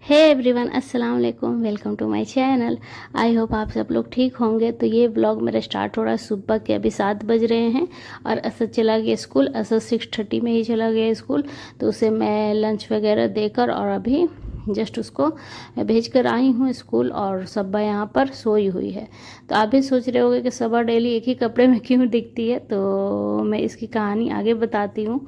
हे everyone, अस्सलाम वालेकुम। Welcome to my channel. I hope आप सब लोग ठीक होंगे। तो ये ब्लॉग मेरा स्टार्ट हो रहा है सुबह के, अभी 7 बज रहे हैं और असद चला गया स्कूल। असद 6:30 में ही चला गया स्कूल, तो उसे मैं लंच वगैरह देकर और अभी जस्ट उसको भेज कर आई हूँ स्कूल। और सब्बा यहाँ पर सोई हुई है। तो आप भी सोच रहे होंगे कि सब्बा डेली एक ही कपड़े में क्यों दिखती है, तो मैं इसकी कहानी आगे बताती हूँ।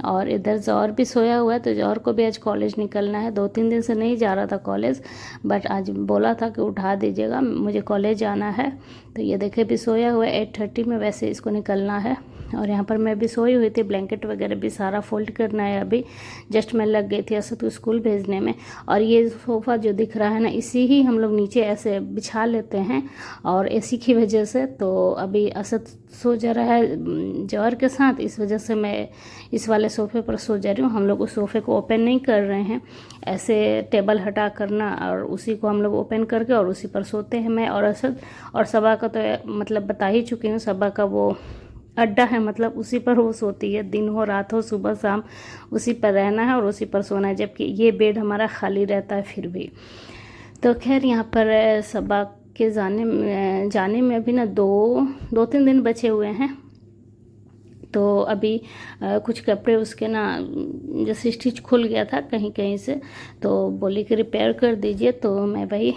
और इधर जौहर भी सोया हुआ है, तो जौहर को भी आज कॉलेज निकलना है। 2-3 दिन से नहीं जा रहा था कॉलेज, बट आज बोला था कि उठा दीजिएगा, मुझे कॉलेज जाना है। तो ये देखे भी सोया हुआ है। 8:30 में वैसे इसको निकलना है। और यहाँ पर मैं भी सोई हुई थी, ब्लैंकेट वगैरह भी सारा फोल्ड करना है। अभी जस्ट मैं लग गई थी असद को स्कूल भेजने में। और ये सोफ़ा जो दिख रहा है ना, इसी ही हम लोग नीचे ऐसे बिछा लेते हैं, और एसी की वजह से तो अभी असद सो जा रहा है जौहर के साथ, इस वजह से मैं इस वाले सोफ़े पर सो जा रही हूँ। हम लोग उस सोफ़े को ओपन नहीं कर रहे हैं, ऐसे टेबल हटा करना और उसी को हम लोग ओपन करके और उसी पर सोते हैं मैं और असद। और सबा का तो मतलब बता ही चुकी हूँ, सबा का वो अड्डा है, मतलब उसी पर वो सोती है, दिन हो रात हो सुबह शाम उसी पर रहना है और उसी पर सोना है। जबकि ये बेड हमारा खाली रहता है फिर भी। तो खैर यहाँ पर सबा के जाने में अभी ना 2-3 दिन बचे हुए हैं। तो अभी कुछ कपड़े उसके ना जैसे स्टिच खुल गया था कहीं कहीं से, तो बोली कि रिपेयर कर दीजिए। तो मैं वही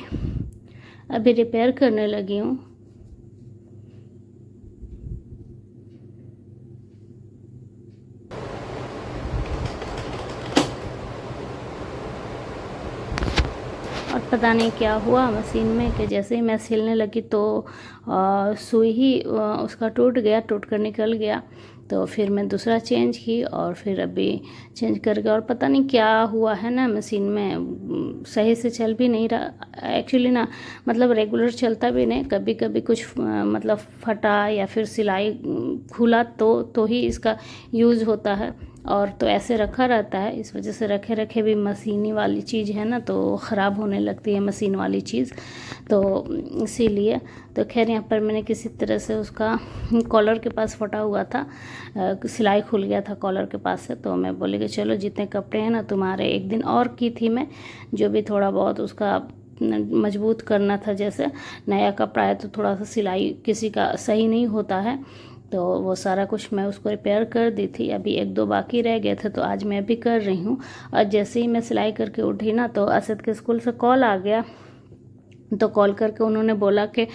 अभी रिपेयर करने लगी हूँ। और पता नहीं क्या हुआ मशीन में कि जैसे ही मैं सिलने लगी तो सुई ही उसका टूट गया, टूट कर निकल गया। तो फिर मैं दूसरा चेंज की और फिर अभी चेंज करके, और पता नहीं क्या हुआ है ना मशीन में, सही से चल भी नहीं रहा एक्चुअली ना, मतलब रेगुलर चलता भी नहीं। कभी कभी कुछ मतलब फटा या फिर सिलाई खुला तो ही इसका यूज़ होता है, और तो ऐसे रखा रहता है। इस वजह से रखे रखे भी मशीनी वाली चीज़ है ना, तो ख़राब होने लगती है मशीन वाली चीज़, तो इसीलिए। तो खैर यहाँ पर मैंने किसी तरह से उसका कॉलर के पास फटा हुआ था, सिलाई खुल गया था कॉलर के पास से। तो मैं बोली कि चलो जितने कपड़े हैं ना तुम्हारे, एक दिन और की थी मैं, जो भी थोड़ा बहुत उसका मजबूत करना था। जैसे नया कपड़ा है तो थोड़ा सा सिलाई किसी का सही नहीं होता है, तो वो सारा कुछ मैं उसको रिपेयर कर दी थी। अभी 1-2 बाकी रह गए थे, तो आज मैं भी कर रही हूँ। और जैसे ही मैं सिलाई करके उठी ना, तो असद के स्कूल से कॉल आ गया। तो कॉल करके उन्होंने बोला कि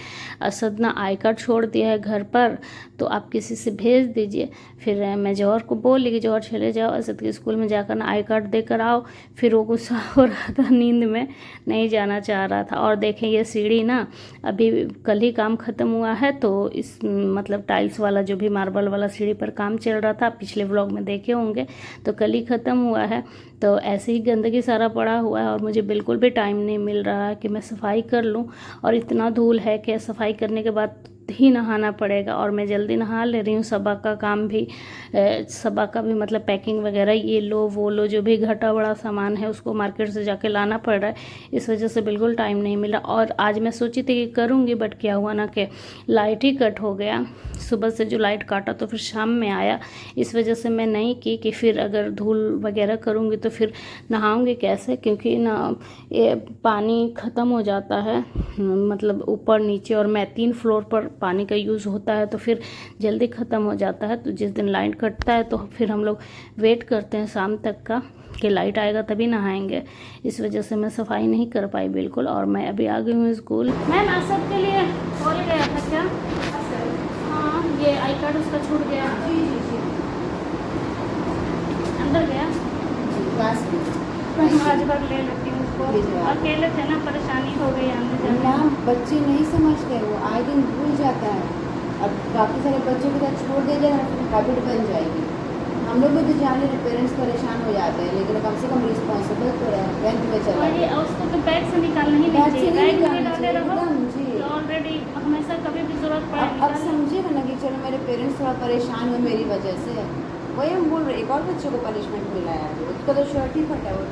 असद ना आई कार्ड छोड़ दिया है घर पर, तो आप किसी से भेज दीजिए। फिर मैं जौहर को बोली कि जौहर चले जाओ असद के स्कूल में, जाकर ना आई कार्ड देकर आओ। फिर वो गुस्सा हो रहा था, नींद में नहीं जाना चाह रहा था। और देखें ये सीढ़ी ना अभी कल ही काम ख़त्म हुआ है, तो इस मतलब टाइल्स वाला जो भी मार्बल वाला सीढ़ी पर काम चल रहा था, पिछले व्लॉग में देखे होंगे, तो कल ही ख़त्म हुआ है। तो ऐसे ही गंदगी सारा पड़ा हुआ है और मुझे बिल्कुल भी टाइम नहीं मिल रहा है कि मैं सफाई कर लूँ। और इतना धूल है कि सफाई करने के बाद ही नहाना पड़ेगा, और मैं जल्दी नहा ले रही हूँ। सबा का काम भी सबा का भी मतलब पैकिंग वगैरह, ये लो वो लो, जो भी घटा बड़ा सामान है उसको मार्केट से जाके लाना पड़ रहा है। इस वजह से बिल्कुल टाइम नहीं मिला। और आज मैं सोची थी कि करूँगी, बट क्या हुआ ना कि लाइट ही कट हो गया। सुबह से जो लाइट काटा तो फिर शाम में आया, इस वजह से मैं नहीं की कि फिर अगर धूल वगैरह करूँगी तो फिर नहाऊँगी कैसे, क्योंकि ना ये पानी ख़त्म हो जाता है, मतलब ऊपर नीचे, और मैं 3 फ्लोर पर पानी का यूज़ होता है, तो फिर जल्दी ख़त्म हो जाता है। तो जिस दिन लाइट कटता है तो फिर हम लोग वेट करते हैं शाम तक का कि लाइट आएगा तभी नहाएंगे। इस वजह से मैं सफाई नहीं कर पाई बिल्कुल। और मैं अभी आ गई हूँ स्कूल। मैम असद के लिए कॉल गया था क्या? हाँ, ये आई कार्ड उसका छूट गया। जी जी जी, अंदर गया क्लास में, आज भर ले लेती हूँ उसको। अकेले थे ना, परेशानी हो गई आने जाने। ना बच्चे नहीं समझते, वो आए दिन भूल जाता है। अब बाकी सारे बच्चों के साथ छोड़ दिया जाए फिर हैबिट बन जाएगी। हम लोग भी तो जान रहे पेरेंट्स परेशान हो जाते हैं, लेकिन कम से कम रिस्पॉन्सिबल तो रहे। बैंक में चला और ये उसको तो बैग से निकालना ही नहीं चाहिए, बैग में डाले रहो जी। तो ऑलरेडी हमेशा कभी भी जरूरत पड़े अब समझिएगा ना कि चलो मेरे पेरेंट्स थोड़ा परेशान हुए मेरी वजह से, वही हम बोल रहे एक और बच्चे को पनिशमेंट मिला है, उसका तो शर्ट ही फटा है, वो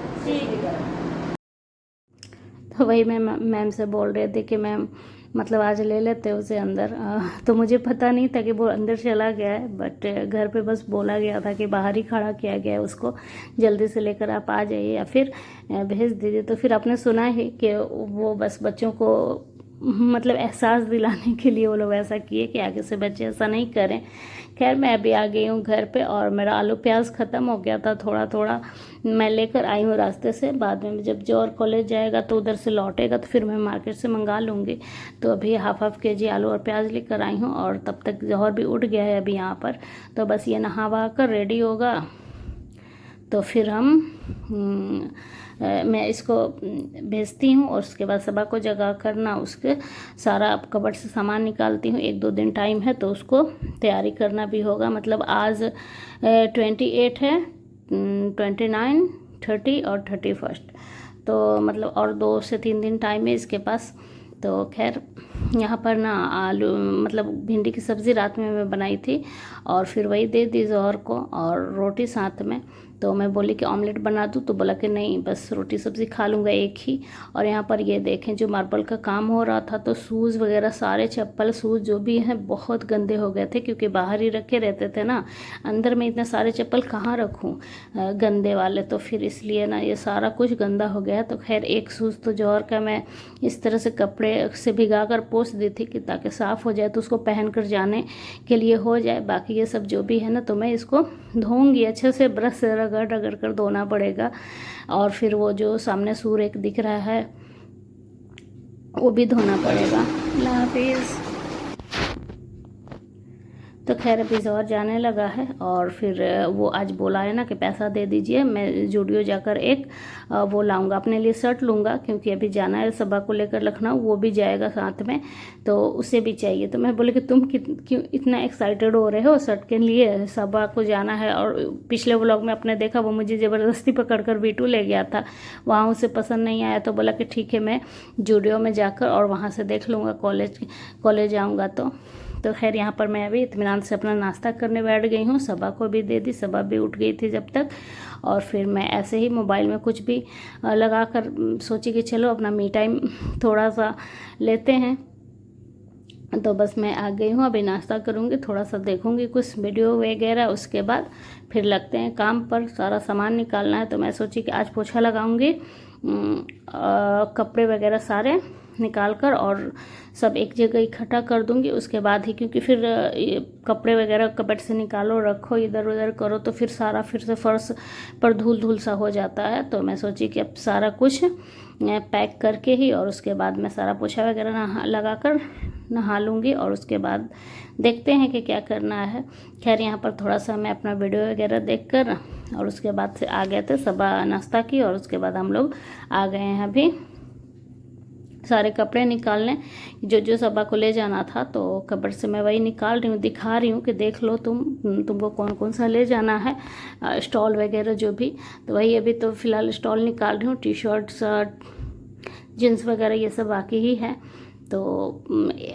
तो वही मैं मैम से बोल रहे थे कि मैम मतलब आज ले लेते उसे अंदर। तो मुझे पता नहीं था कि वो अंदर चला गया है, बट घर पे बस बोला गया था कि बाहर ही खड़ा किया गया है उसको, जल्दी से लेकर आप आ जाइए या फिर भेज दीजिए। तो फिर आपने सुना ही कि वो बस बच्चों को मतलब एहसास दिलाने के लिए वो लोग ऐसा किए कि आगे से बच्चे ऐसा नहीं करें। खैर मैं अभी आ गई हूँ घर पे और मेरा आलू प्याज ख़त्म हो गया था, थोड़ा थोड़ा मैं लेकर आई हूँ रास्ते से। बाद में जब जौहर कॉलेज जाएगा तो उधर से लौटेगा तो फिर मैं मार्केट से मंगा लूँगी। तो अभी हाफ केजी आलू और प्याज लेकर आई हूँ और तब तक जौहर भी उठ गया है अभी यहाँ पर। तो बस ये नहा वहा कर रेडी होगा तो फिर मैं इसको भेजती हूँ और उसके बाद सबा को जगा करना उसके सारा कबर्ड से सामान निकालती हूँ। 1-2 दिन टाइम है तो उसको तैयारी करना भी होगा। मतलब आज 28 है, 29, 30 और 31, तो मतलब और 2 से 3 दिन टाइम है इसके पास। तो खैर यहाँ पर ना आलू मतलब भिंडी की सब्ज़ी रात में मैं बनाई थी और फिर वही दे दी जौहर को और रोटी साथ में। तो मैं बोली कि ऑमलेट बना दूँ, तो बोला कि नहीं बस रोटी सब्ज़ी खा लूँगा एक ही। और यहाँ पर ये देखें जो मार्बल का काम हो रहा था तो शूज़ वगैरह सारे चप्पल शूज़ जो भी हैं बहुत गंदे हो गए थे, क्योंकि बाहर ही रखे रहते थे ना, अंदर में इतने सारे चप्पल कहाँ रखूँ गंदे वाले। तो फिर इसलिए ना ये सारा कुछ गंदा हो गया। तो खैर एक शूज़ तो जौहर का मैं इस तरह से कपड़े से भिगा कर पोंछ दी थी कि ताकि साफ़ हो जाए तो उसको पहन कर जाने के लिए हो जाए। बाकी ये सब जो भी है ना तो मैं इसको धोऊंगी अच्छे से, ब्रश से रगड़ रगड़ कर धोना पड़ेगा। और फिर वो जो सामने सूर एक दिख रहा है वो भी धोना पड़ेगा। अल्लाह हाफिज़। तो खैर अभी जौहर जाने लगा है और फिर वो आज बोला है ना कि पैसा दे दीजिए, मैं जूडियो जाकर एक वो लाऊंगा अपने लिए, शर्ट लूँगा क्योंकि अभी जाना है सबा को लेकर लखनऊ, वो भी जाएगा साथ में तो उसे भी चाहिए। तो मैं बोले कि तुम क्यों इतना एक्साइटेड हो रहे हो शर्ट के लिए, सबा को जाना है। और पिछले व्लॉग में आपने देखा वो मुझे ज़बरदस्ती पकड़ कर वीटू ले गया था, वहाँ उसे पसंद नहीं आया तो बोला कि ठीक है मैं जूडियो में जाकर और वहाँ से देख लूँगा, कॉलेज जाऊँगा तो खैर यहाँ पर मैं अभी इत्मीनान से अपना नाश्ता करने बैठ गई हूँ। सबा को भी दे दी, सबा भी उठ गई थी जब तक। और फिर मैं ऐसे ही मोबाइल में कुछ भी लगा कर सोची कि चलो अपना मी टाइम थोड़ा सा लेते हैं। तो बस मैं आ गई हूँ, अभी नाश्ता करूँगी, थोड़ा सा देखूँगी कुछ वीडियो वगैरह, उसके बाद फिर लगते हैं काम पर। सारा सामान निकालना है तो मैं सोची कि आज पोछा लगाऊँगी, कपड़े वगैरह सारे निकाल कर और सब एक जगह इकट्ठा कर दूंगी उसके बाद ही, क्योंकि फिर कपड़े वगैरह कपड़ से निकालो रखो इधर उधर करो तो फिर सारा फिर से फर्श पर धूल धूल सा हो जाता है। तो मैं सोची कि अब सारा कुछ पैक करके ही और उसके बाद मैं सारा पोछा वगैरह लगा कर नहा लूँगी और उसके बाद देखते हैं कि क्या करना है। खैर यहाँ पर थोड़ा सा मैं अपना वीडियो वगैरह देख कर और उसके बाद से आ गए थे, सबा नाश्ता की और उसके बाद हम लोग आ गए हैं अभी सारे कपड़े निकालने जो सबा को ले जाना था। तो कपड़ से मैं वही निकाल रही हूँ, दिखा रही हूँ कि देख लो तुमको कौन कौन सा ले जाना है, स्टॉल वगैरह जो भी। तो वही अभी तो फ़िलहाल स्टॉल निकाल रही हूँ, टी शर्ट शर्ट जीन्स वगैरह ये सब बाकी ही है। तो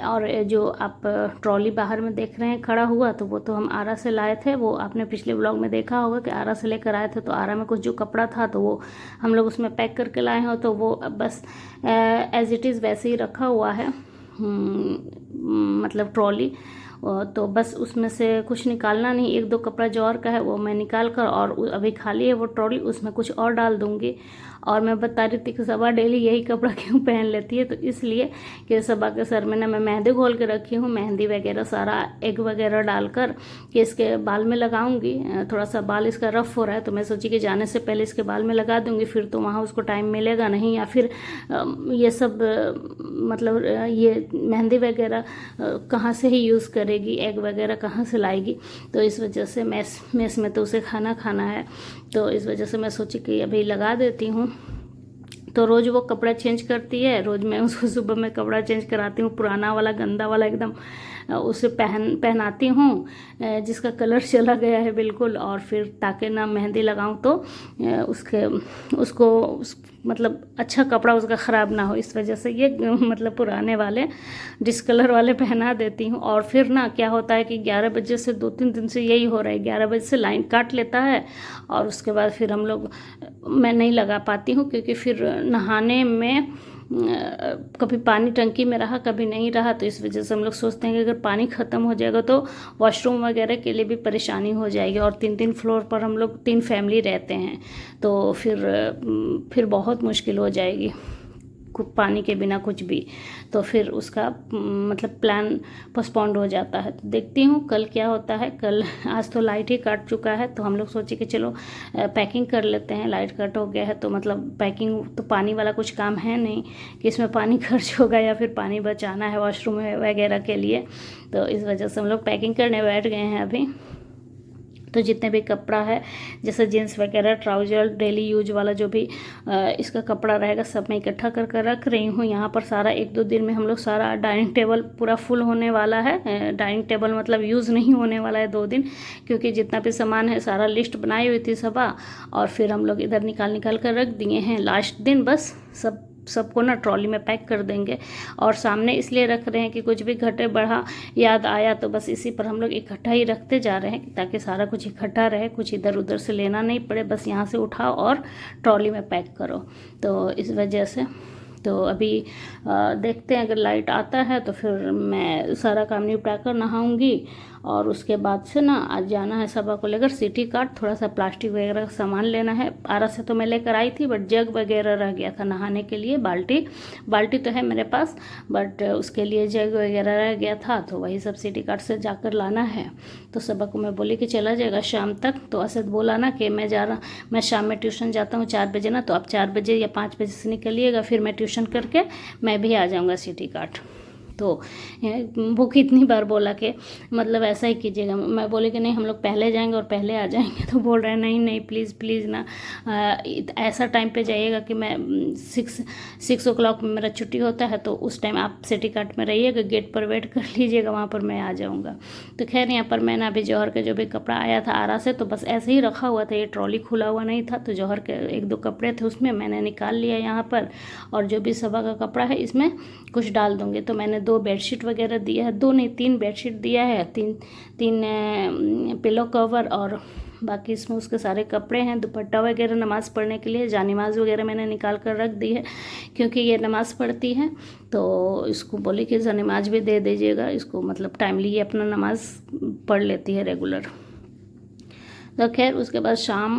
और जो आप ट्रॉली बाहर में देख रहे हैं खड़ा हुआ तो वो तो हम आरा से लाए थे, वो आपने पिछले व्लॉग में देखा होगा कि आरा से लेकर आए थे। तो आरा में कुछ जो कपड़ा था तो वो हम लोग उसमें पैक करके लाए हैं, तो वो बस एज इट इज़ वैसे ही रखा हुआ है, मतलब ट्रॉली। तो बस उसमें से कुछ निकालना नहीं, 1-2 कपड़ा जौहर का है वो मैं निकाल कर और अभी खाली है वो ट्रॉली, उसमें कुछ और डाल दूँगी। और मैं बता रही थी कि सबा डेली यही कपड़ा क्यों पहन लेती है, तो इसलिए कि सबा के सर में ना मैं मेहंदी घोल के रखी हूँ, मेहंदी वगैरह सारा एग वगैरह डालकर कि इसके बाल में लगाऊंगी। थोड़ा सा बाल इसका रफ हो रहा है तो मैं सोची कि जाने से पहले इसके बाल में लगा दूंगी, फिर तो वहाँ उसको टाइम मिलेगा नहीं, या फिर ये सब मतलब ये मेहंदी वगैरह कहाँ से ही यूज़ करेगी, एग वगैरह कहाँ से लाएगी। तो इस वजह से मेस में तो उसे खाना है, तो इस वजह से मैं सोची कि अभी लगा देती हूँ। तो रोज़ वो कपड़ा चेंज करती है, रोज़ मैं उसको सुबह में कपड़ा चेंज कराती हूँ, पुराना वाला गंदा वाला एकदम उसे पहनाती हूँ जिसका कलर चला गया है बिल्कुल। और फिर ताकि ना मेहंदी लगाऊँ तो उसको मतलब अच्छा कपड़ा उसका ख़राब ना हो, इस वजह से ये मतलब पुराने वाले डिस्कलर वाले पहना देती हूँ। और फिर ना क्या होता है कि 11 बजे से 2-3 दिन से यही हो रहा है, 11 बजे से लाइन काट लेता है और उसके बाद फिर मैं नहीं लगा पाती हूँ, क्योंकि फिर नहाने में कभी पानी टंकी में रहा कभी नहीं रहा, तो इस वजह से हम लोग सोचते हैं कि अगर पानी ख़त्म हो जाएगा तो वॉशरूम वगैरह के लिए भी परेशानी हो जाएगी। और 3-3 फ्लोर पर हम लोग 3 फैमिली रहते हैं, तो फिर बहुत मुश्किल हो जाएगी पानी के बिना कुछ भी। तो फिर उसका मतलब प्लान पोस्टपोन्ड हो जाता है। तो देखती हूँ कल क्या होता है। कल आज तो लाइट ही कट चुका है, तो हम लोग सोचे कि चलो पैकिंग कर लेते हैं। लाइट कट हो गया है तो मतलब पैकिंग तो पानी वाला कुछ काम है नहीं कि इसमें पानी खर्च होगा या फिर पानी बचाना है वॉशरूम वगैरह के लिए। तो इस वजह से हम लोग पैकिंग करने बैठ गए हैं अभी। तो जितने भी कपड़ा है जैसे जीन्स वगैरह, ट्राउज़र, डेली यूज वाला जो भी इसका कपड़ा रहेगा सब मैं इकट्ठा कर कर रख रही हूँ यहाँ पर। सारा 1-2 दिन में हम लोग सारा डाइनिंग टेबल पूरा फुल होने वाला है। डाइनिंग टेबल मतलब यूज़ नहीं होने वाला है 2 दिन, क्योंकि जितना भी सामान है सारा लिस्ट बनाई हुई थी सुबह, और फिर हम लोग इधर निकाल कर रख दिए हैं। लास्ट दिन बस सबको ना ट्रॉली में पैक कर देंगे। और सामने इसलिए रख रहे हैं कि कुछ भी घटे बढ़ा याद आया तो बस इसी पर हम लोग इकट्ठा ही रखते जा रहे हैं, ताकि सारा कुछ इकट्ठा रहे, कुछ इधर उधर से लेना नहीं पड़े, बस यहाँ से उठाओ और ट्रॉली में पैक करो। तो इस वजह से तो अभी देखते हैं, अगर लाइट आता है तो फिर मैं सारा काम निपटा कर नहाऊंगी। और उसके बाद से ना आज जाना है सबा को लेकर सिटी कार्ट, थोड़ा सा प्लास्टिक वगैरह का सामान लेना है। आरा से तो मैं लेकर आई थी, बट जग वगैरह रह गया था नहाने के लिए। बाल्टी तो है मेरे पास, बट उसके लिए जग वगैरह रह गया था, तो वही सब सिटी कार्ट से जाकर लाना है। तो सबा को मैं बोली कि चला जाएगा शाम तक। तो असद बोला ना कि मैं शाम में ट्यूशन जाता हूँ 4 बजे ना, तो आप 4 बजे या 5 बजे से निकलिएगा, फिर मैं ट्यूशन करके मैं भी आ जाऊँगा सिटी कार्ट। तो वो कितनी बार बोला कि मतलब ऐसा ही कीजिएगा। मैं बोले कि नहीं हम लोग पहले जाएंगे और पहले आ जाएंगे, तो बोल रहे हैं नहीं नहीं प्लीज़ ना ऐसा टाइम पे जाइएगा कि मैं 6 o'clock में मेरा छुट्टी होता है, तो उस टाइम आप सिटी कार्ट में रहिएगा, गेट पर वेट कर लीजिएगा, वहाँ पर मैं आ जाऊँगा। तो खैर यहाँ पर मैंने अभी जौहर के जो भी कपड़ा आया था आरा से, तो बस ऐसे ही रखा हुआ था, ये ट्रॉली खुला हुआ नहीं था, तो जौहर के 1-2 कपड़े थे उसमें मैंने निकाल लिया यहाँ पर। और जो भी सबा का कपड़ा है इसमें कुछ डाल दूँगी। तो मैंने 2 बेडशीट वगैरह दिया है, 2 नहीं 3 बेडशीट दिया है, 3 पिलो कवर, और बाकी इसमें उसके सारे कपड़े हैं। दुपट्टा वगैरह नमाज़ पढ़ने के लिए जानिमाज़ वगैरह मैंने निकाल कर रख दी है, क्योंकि ये नमाज़ पढ़ती है, तो इसको बोली कि जानिमाज़ भी दे दीजिएगा इसको, मतलब टाइमली ये अपना नमाज़ पढ़ लेती है रेगुलर। तो खैर उसके बाद शाम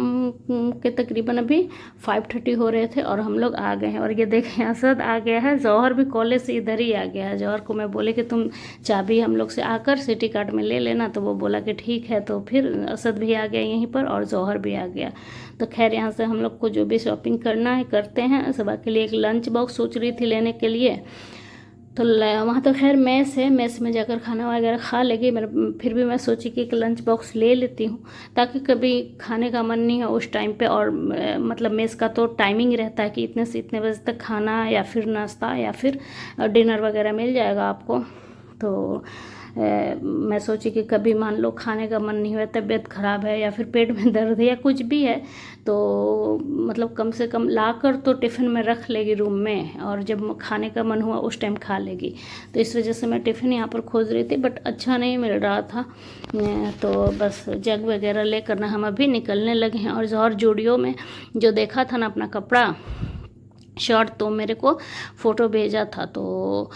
के तकरीबन अभी 5:30 हो रहे थे और हम लोग आ गए हैं। और ये देखें असद आ गया है, जौहर भी कॉलेज से इधर ही आ गया है। जौहर को मैं बोले कि तुम चाबी हम लोग से आकर सिटी कार्ट में ले लेना, तो वो बोला कि ठीक है। तो फिर असद भी आ गया यहीं पर और जौहर भी आ गया। तो खैर यहाँ से हम लोग को जो भी शॉपिंग करना है करते हैं। सुबह के लिए एक लंच बॉक्स सोच रही थी लेने के लिए, तो वहाँ तो खैर मेस है, मेस में जाकर खाना वगैरह खा लेगी। फिर भी मैं सोची कि एक लंच बॉक्स ले लेती हूँ, ताकि कभी खाने का मन नहीं हो उस टाइम पे। और मतलब मेस का तो टाइमिंग रहता है कि इतने से इतने बजे तक खाना या फिर नाश्ता या फिर डिनर वगैरह मिल जाएगा आपको। तो मैं सोची कि कभी मान लो खाने का मन नहीं हुआ, तबीयत ख़राब है या फिर पेट में दर्द है या कुछ भी है, तो मतलब कम से कम लाकर तो टिफ़िन में रख लेगी रूम में, और जब खाने का मन हुआ उस टाइम खा लेगी। तो इस वजह से मैं टिफ़िन यहाँ पर खोज रही थी, बट अच्छा नहीं मिल रहा था। तो बस जग वगैरह लेकर ना हम अभी निकलने लगे हैं। और जौहर जूडियो में जो देखा था ना अपना कपड़ा शर्ट, तो मेरे को फ़ोटो भेजा था, तो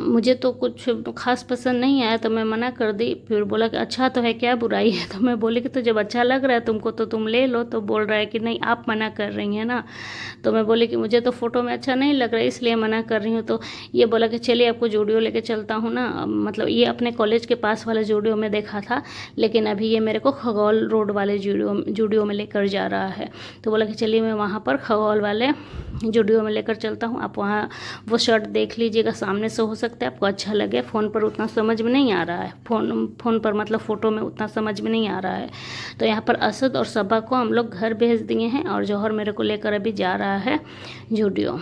मुझे तो कुछ ख़ास पसंद नहीं आया, तो मैं मना कर दी। फिर बोला कि अच्छा तो है, क्या बुराई है? तो मैं बोली कि तो जब अच्छा लग रहा है तुमको तो तुम ले लो। तो बोल रहा है कि नहीं आप मना कर रही हैं ना। तो मैं बोली कि मुझे तो फ़ोटो में अच्छा नहीं लग रहा है इसलिए मना कर रही हूँ। तो ये बोला कि चलिए आपको जूडियो लेके चलता हूँ ना, मतलब ये अपने कॉलेज के पास वाले जूडियो में देखा था, लेकिन अभी ये मेरे को खगौल रोड वाले जूडियो में लेकर जा रहा है। तो बोला कि चलिए मैं वहाँ पर खगौल वाले जूडियो में लेकर चलता हूँ, आप वहाँ वो शर्ट देख लीजिएगा, सामने से हो सकता है आपको अच्छा लगे। फ़ोन पर उतना समझ में नहीं आ रहा है, फ़ोन पर मतलब फ़ोटो में उतना समझ में नहीं आ रहा है। तो यहाँ पर असद और सबा को हम लोग घर भेज दिए हैं, और जौहर मेरे को लेकर अभी जा रहा है जूडियो।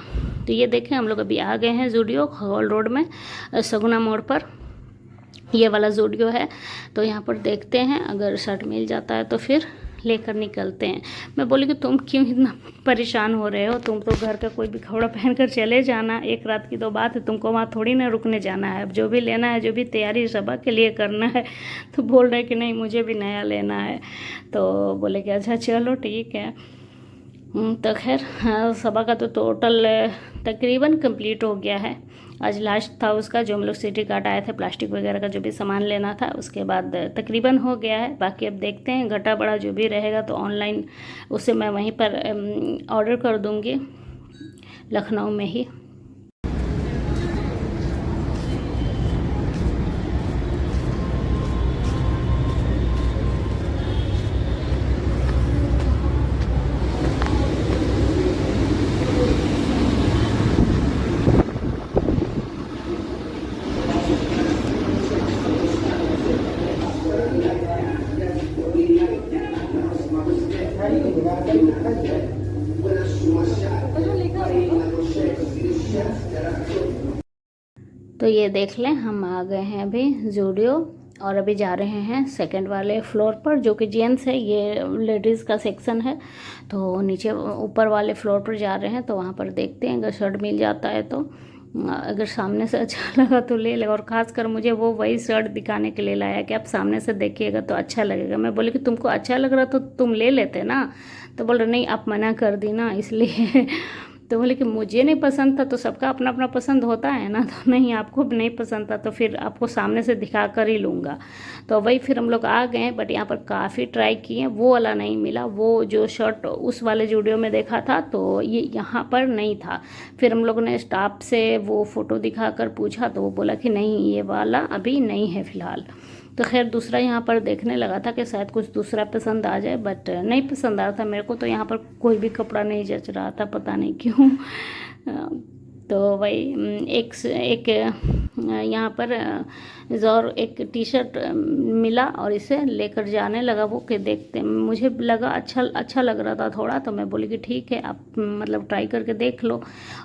तो ये देखें हम लोग अभी आ गए हैं जूडियो खगौल रोड में, सगुना मोड़ पर ये वाला जूडियो है। तो यहाँ पर देखते हैं अगर शर्ट मिल जाता है तो फिर लेकर निकलते हैं। मैं बोली कि तुम क्यों इतना परेशान हो रहे हो, तुम तो घर का कोई भी कपड़ा पहन कर चले जाना, एक रात की तो बात है, तुमको वहाँ थोड़ी ना रुकने जाना है। अब जो भी लेना है, जो भी तैयारी सबा के लिए करना है। तो बोल रहे कि नहीं मुझे भी नया लेना है। तो बोले कि अच्छा चलो ठीक है। तो खैर हाँ, सभा का तो टोटल तकरीबन कंप्लीट हो गया है। आज लास्ट था उसका, जो हम लोग सिटी कार्ड आए थे, प्लास्टिक वगैरह का जो भी सामान लेना था, उसके बाद तकरीबन हो गया है। बाकी अब देखते हैं, घटा बड़ा जो भी रहेगा तो ऑनलाइन उसे मैं वहीं पर ऑर्डर कर दूँगी, लखनऊ में ही। तो ये देख लें, हम आ गए हैं अभी ज़ूडियो और अभी जा रहे हैं सेकंड वाले फ्लोर पर, जो कि जेंट्स है, ये लेडीज़ का सेक्शन है। तो नीचे ऊपर वाले फ्लोर पर जा रहे हैं, तो वहाँ पर देखते हैं अगर शर्ट मिल जाता है तो, अगर सामने से अच्छा लगा तो ले लेगा। और ख़ासकर मुझे वो वही शर्ट दिखाने के लिए लाया कि आप सामने से देखिएगा तो अच्छा लगेगा। मैं बोली कि तुमको अच्छा लग रहा तो तुम ले लेते ना, तो बोल रहे नहीं आप मना कर दी ना इसलिए। तो बोले कि मुझे नहीं पसंद था, तो सबका अपना अपना पसंद होता है ना, तो नहीं आपको भी नहीं पसंद था तो फिर आपको सामने से दिखा कर ही लूँगा। तो वही फिर हम लोग आ गए, बट यहाँ पर काफ़ी ट्राई किए, वो वाला नहीं मिला। वो जो शर्ट उस वाले वीडियो में देखा था तो ये यहाँ पर नहीं था। फिर हम लोग ने स्टाफ से वो फ़ोटो दिखा कर पूछा तो वो बोला कि नहीं ये वाला अभी नहीं है फ़िलहाल। तो खैर दूसरा यहाँ पर देखने लगा था कि शायद कुछ दूसरा पसंद आ जाए, बट नहीं पसंद आ रहा था मेरे को। तो यहाँ पर कोई भी कपड़ा नहीं जच रहा था, पता नहीं क्यों। तो वही एक यहाँ पर और एक टी शर्ट मिला और इसे लेकर जाने लगा वो, कि देखते मुझे लगा अच्छा लग रहा था थोड़ा, तो मैं बोली कि ठीक है आप मतलब ट्राई करके देख लो।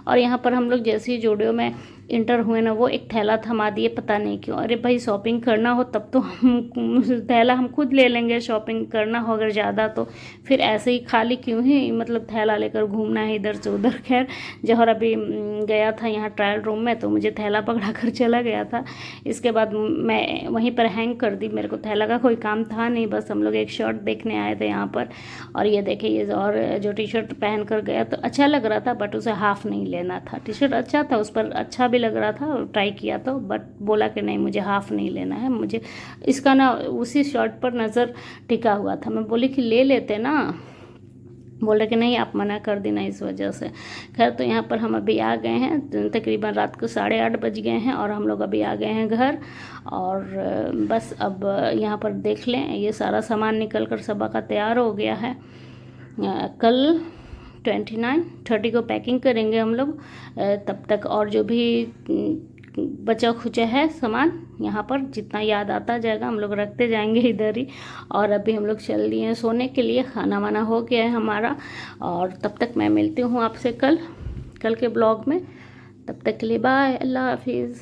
और यहाँ पर हम लोग जैसे ही ज़ूडियो में इंटर हुए ना, वो एक थैला थमा दिए, पता नहीं क्यों। अरे भाई शॉपिंग करना हो तब तो हम थैला हम खुद ले लेंगे, शॉपिंग करना हो अगर ज़्यादा तो फिर ऐसे ही खाली क्यों ही मतलब थैला लेकर घूमना है इधर से उधर। खैर जौहर अभी गया था यहाँ ट्रायल रूम में, तो मुझे थैला पकड़ा कर चला गया था। इसके बाद मैं वहीं पर हैंग कर दी, मेरे को थैला का कोई काम था नहीं, बस हम लोग एक शर्ट देखने आए थे यहाँ पर। और ये देखिए ये और जो टी शर्ट पहन कर गया तो अच्छा लग रहा था, बट उसे हाफ़ नहीं लेना था। टी शर्ट अच्छा था, उस पर अच्छा भी लग रहा था, ट्राई किया तो, बट बोला कि नहीं मुझे हाफ़ नहीं लेना है, मुझे इसका ना उसी शर्ट पर नज़र टिका हुआ था। मैं बोली कि ले लेते ना, बोल रहे कि नहीं आप मना कर देना इस वजह से। खैर तो यहाँ पर हम अभी आ गए हैं, तकरीबन रात को 8:30 बज गए हैं और हम लोग अभी आ गए हैं घर। और बस अब यहाँ पर देख लें, ये सारा सामान निकल कर सबा का तैयार हो गया है। कल 29-30 को पैकिंग करेंगे हम लोग, तब तक और जो भी बचा खुचा है सामान यहाँ पर जितना याद आता जाएगा हम लोग रखते जाएंगे इधर ही। और अभी हम लोग चल दिए हैं सोने के लिए, खाना वाना हो गया है हमारा। और तब तक मैं मिलती हूँ आपसे कल के ब्लॉग में। तब तक के लिए बाय, अल्लाह हाफिज़।